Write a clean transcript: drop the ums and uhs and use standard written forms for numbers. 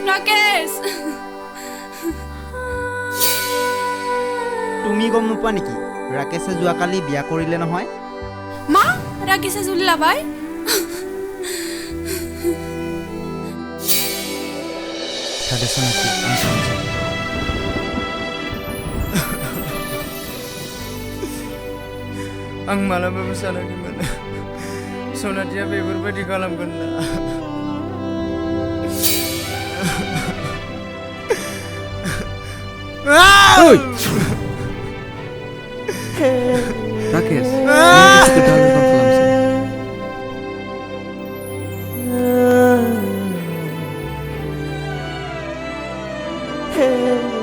ৰাকেশ তুমি গম নোপোৱা নেকি ৰাকেশে যোৱাকালি বিয়া কৰিলে নহয় মা ৰাকেশে জুলিলা বাই tradition itu langsung saja. Ang malam bersama gimana? Soalnya dia beberapa di kolam kena. Rakesh, itu dalam kolam sih. Hey